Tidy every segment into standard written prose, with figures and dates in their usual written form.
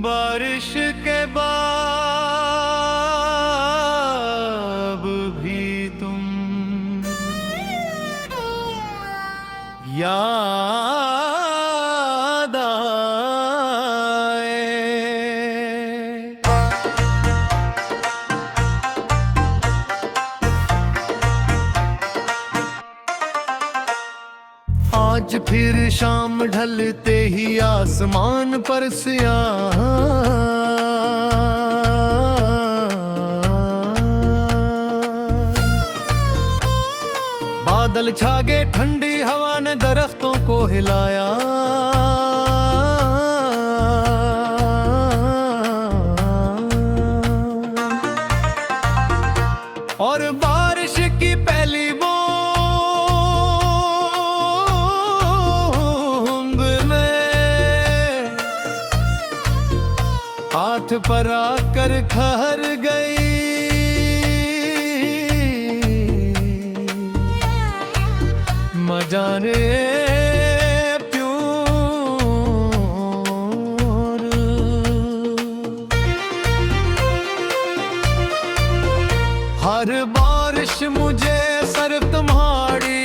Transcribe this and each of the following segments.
बारिश के बाद भी तुम याद आए। आज फिर शाम ढलते ही आसमान पर स्याह बादल छा गए, ठंडी हवा ने दरख्तों को हिलाया। और बारिश की पहली हाथ पर आकर ठहर गई। मजाने प्यूर हर बारिश मुझे सिर्फ तुम्हारी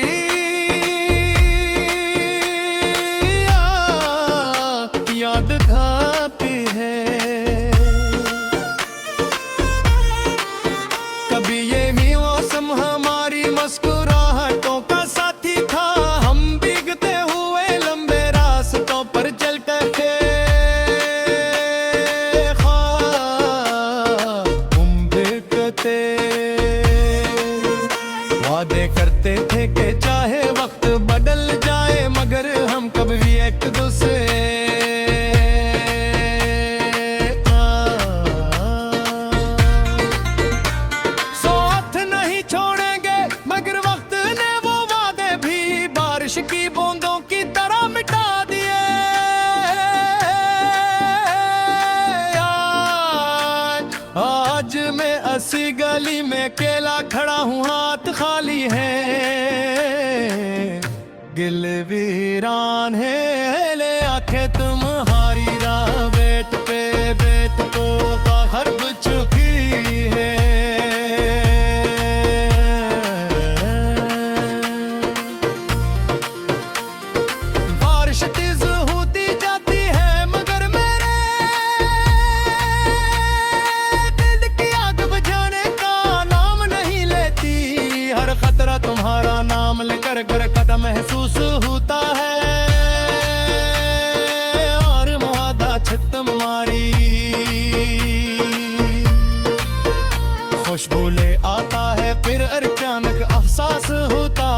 याद खाती है। कभी ये भी मौसम हमारी मुस्कुराहटों का साथी था। हम भीगते हुए लंबे रास्तों पर चलते थे, हम भीगते वादे करते थे कि चाहे वक्त बदल जाए मगर हम कभी एक दूसरे की बूंदों की तरह मिटा दिए। आज मैं ऐसी गली में अकेला खड़ा हूँ, हाथ खाली है, दिल वीरान है। ले आंखें तुम्हारी राह बेट पे बेट को बाहर चुकी है। तुम्हारा नाम लेकर घर कदम महसूस होता है। और मुआदा छित मारी खुशबू ले आता है, फिर अचानक अहसास होता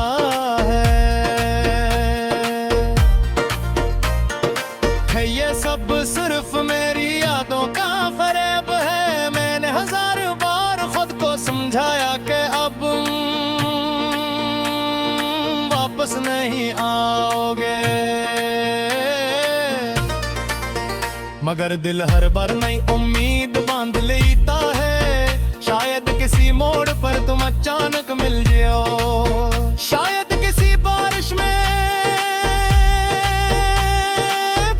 है ये सब सिर्फ मेरी यादों का फरेब है। मैंने हजार बार खुद को समझाया कि अब वापस नहीं आओगे, मगर दिल हर बार नई उम्मीद बांध लेता है। शायद किसी मोड़ पर तुम अचानक मिल जाओ, शायद किसी बारिश में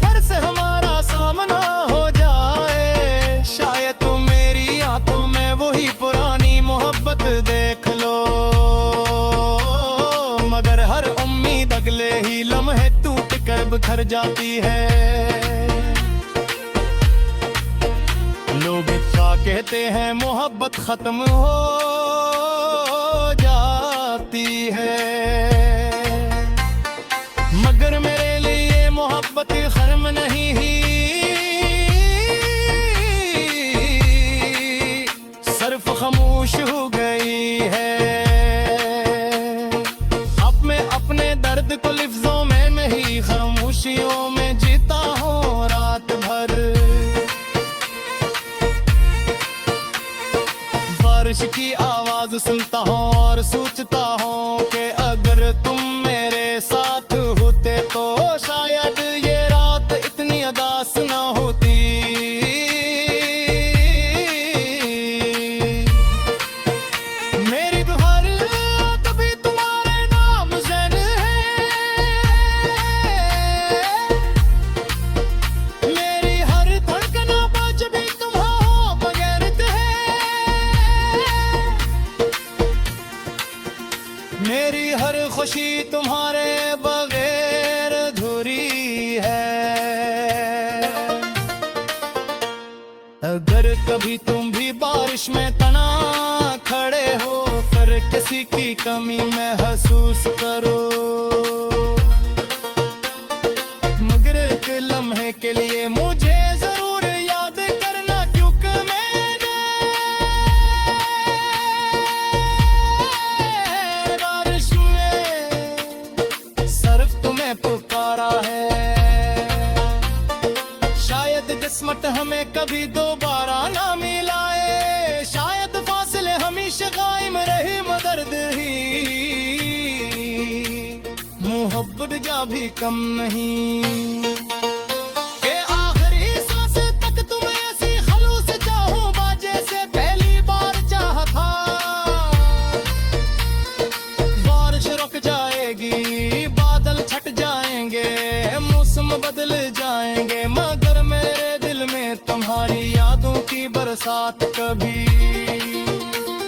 फिर से हमारा सामना हो जाए। शायद तुम मेरी आंखों में वही पुरानी मोहब्बत देख लो, मगर हर उम्मीद अगले ही लम्हे टूट कर बिखर जाती है। लोग क्या कहते हैं मोहब्बत खत्म हो जाती है, मगर मेरे लिए मोहब्बत खत्म नहीं ही, सिर्फ खामोश हो गई है। दर्द को लिफ्ज़ों में नहीं, खामोशियों में जीता हूँ रात भर। बारिश की आवाज सुनता हूँ और सोचता हूँ कि अगर तुम मेरे साथ होते तो शायद ये रात इतनी अगर कभी तुम भी बारिश में तना खड़े हो, फिर किसी की कमी महसूस करो, मगर एक लम्हे के लिए मुझे जरूर याद करना, क्योंकि मैंने बारिश में सिर्फ तुम्हें पुकारा है। शायद किस्मत हमें कभी दोबारा ना मिलाए, शायद फासले हमेशा कायम रहे, मगर दर्द ही मोहब्बत जा भी कम नहीं। के आखिरी सांस तक तुम ऐसी खलूस चाहो, जैसे पहली बार चाहा था। बारिश रुक जाएगी, बादल छट जाएंगे, मौसम बदल जाएंगे, मगर मेरे दिल में तुम्हारी यादों की बरसात कभी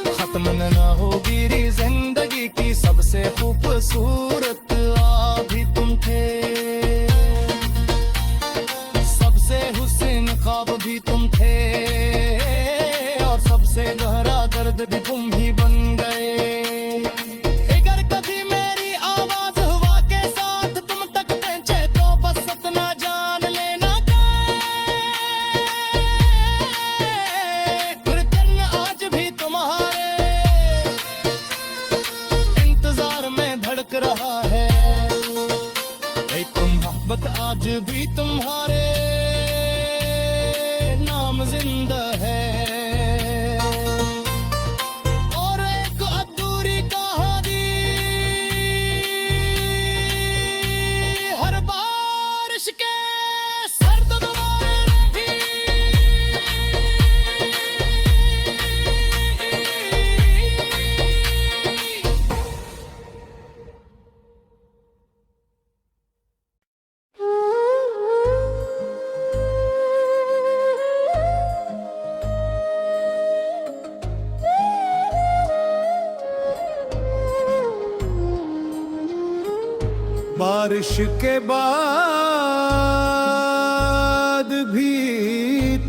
खत्म ना होगी। जिंदगी की सबसे खूबसूरत आभी तुम थे, सबसे हुस्न ख्वाब भी तुम थे, और सबसे गहरा दर्द भी तुम ही बन गए। अगर कभी मेरी आवाज हवा के साथ तुम तक पहुंचे, तो बस इतना जान लेना फिर दिन आज भी तुम्हारे इंतजार में धड़क रहा है। एक मोहब्बत आज भी तुम्हारे नाम जिंदा है, और एक अधूरी कहानी हर बारिश के सर्द दौरान भी। बारिश के बाद भी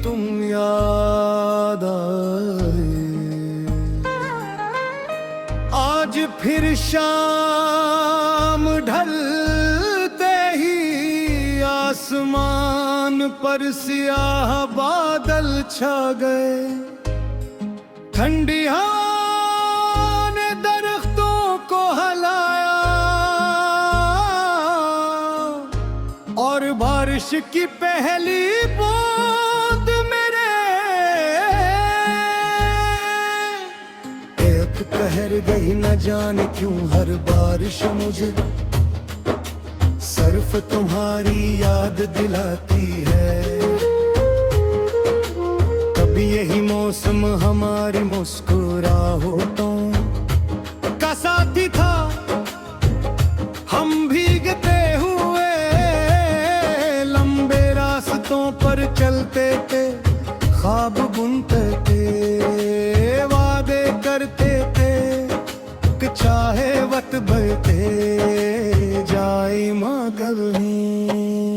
तुम याद आए, आज फिर शाम ढलते ही आसमान पर सियाह बादल छा गए। ठंडी हवा ने दरख्तों को हलाया, और बारिश की पहली बूंद मेरे एक कहर गई, न जाने क्यों हर बारिश मुझे सिर्फ तुम्हारी याद दिलाती है। कभी यही मौसम हमारी मुस्कुराहटों का साथी था, हम भीगते हुए लंबे रास्तों पर चलते थे, ख्वाब बुनते थे, वादे करते थे कि चाहे वक्त बढ़ते जाए, मगर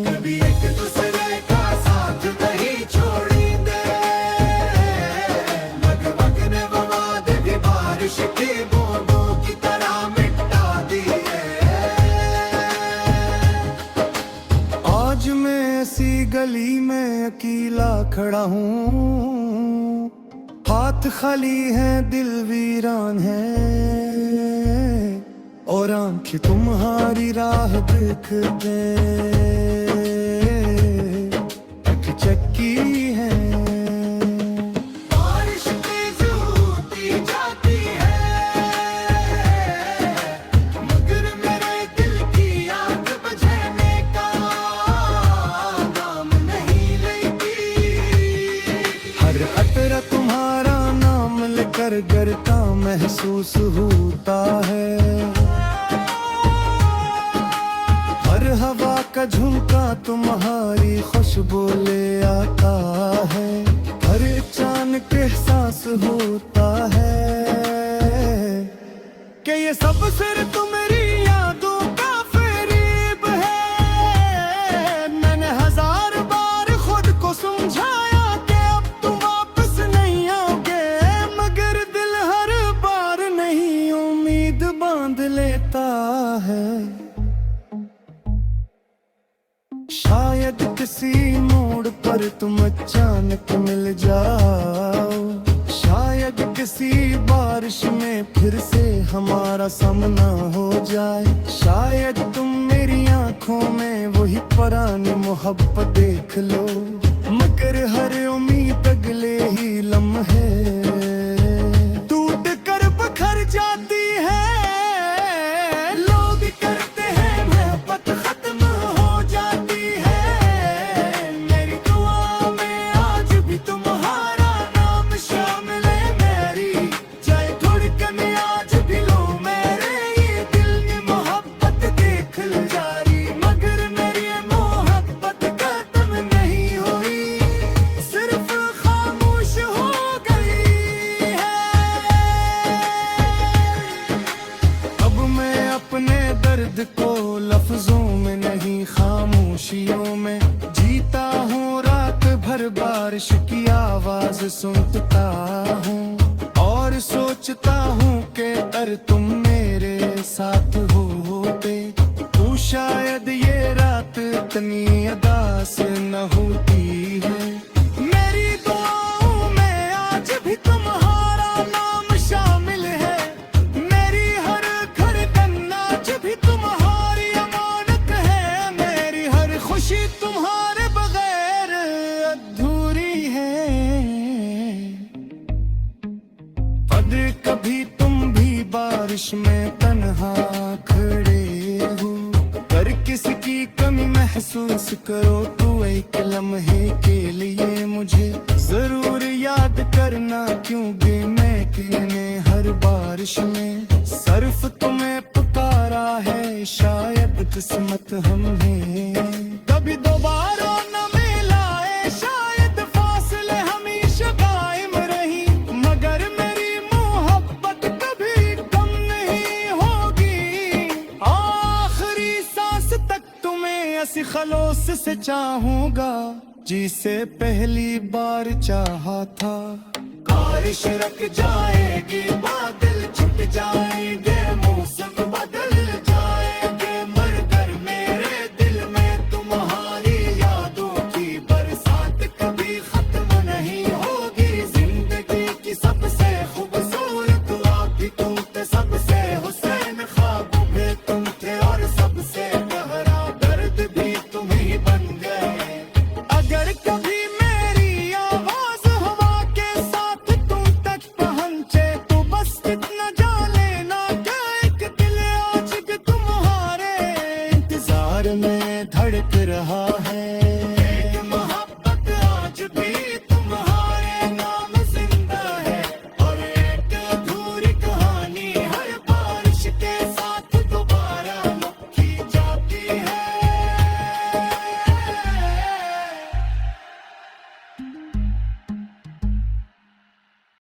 कभी एक दूसरे का साथ नहीं छोड़ेंगे, मग ने वो वादे भी बारिश की बूंदों की तरह मिटा दिए। आज मैं ऐसी गली में अकेला खड़ा हूँ, हाथ खाली है, दिल वीरान है, और आंखें तुम्हारी राह देखते चक्की है। बारिश तेज होती जाती है, मगर मेरे दिल की आग बुझाने का नाम नहीं लेती। हर अतरा तुम्हारा नाम लेकर गिरता महसूस होता है, हवा का झुमका तुम्हारी खुशबू ले आता है, हर चांद के एहसास होता है कि ये सब सिर्फ मेरी यादों का फरेब है। मैंने हजार बार खुद को समझाया कि अब तुम मोड़ पर तुम अचानक मिल जाओ। शायद किसी बारिश में फिर से हमारा सामना हो जाए। शायद तुम मेरी आंखों में वही पुरानी मोहब्बत देख लो, मगर हर उम्मीद अगले ही लम्हे टूट कर बखर जाती है। लोग करते हैं मोहब्बत खत्म हो जाती है, मेरी दुआ में आज भी तुम्हारा नाम शामिल है। मेरी चाहे धड़कन आज भी लो मेरे ये दिल में मोहब्बत देख लो जारी, मगर मेरी मोहब्बत खत्म नहीं हुई, सिर्फ खामोश हो गई है। अब मैं अपने दर्द को लफ्जों में नहीं खामोशियों में जीता हूँ। रात भर बारिश की आवाज सुनता हूँ और सोचता हूँ कि अगर तुम मेरे साथ होते तो शायद ये रात इतनी अदा से न होती है। मेरी दुआओं में आज भी तुम्हारा नाम शामिल है, मेरी हर धड़कन आज भी तुम्हारी अमानत है, मेरी हर खुशी तुम्हारे बगैर अधूरी है। पर कभी तुम भी बारिश में तन्हा खड़े हो, पर किसकी कमी महसूस करो तो एक लम्हे के लिए मुझे जरूर याद करना, क्योंकि मैं कहने हर बारिश में सिर्फ तुम्हें पुकारा है। शायद किस्मत हमें कभी दोबारा न मिलाए, शायद फासले हमेशा कायम रही, मगर मेरी मोहब्बत कभी कम नहीं होगी। आखिरी सांस तक तुम्हें ऐसी खलोस से चाहूंगा जिसे पहली बार चाहा था। बारिश रुक जाएगी, बादल छुट जाएंगे, मौसम बदल जाएंगे, मगर मेरे दिल में तुम्हारी यादों की बरसात कभी खत्म नहीं होगी। जिंदगी की सबसे खूबसूरत आपकी तुम थे, सबसे हुसैन ख्वाब में तुम थे, और सबसे गहरा दर्द भी तुम ही बन गए। अगर कभी मेरी आवाज हवा के साथ तुम तक पहुंचे तो बस इतना जान लेना कि एक दिल आज भी तुम्हारे इंतजार में धड़क रहा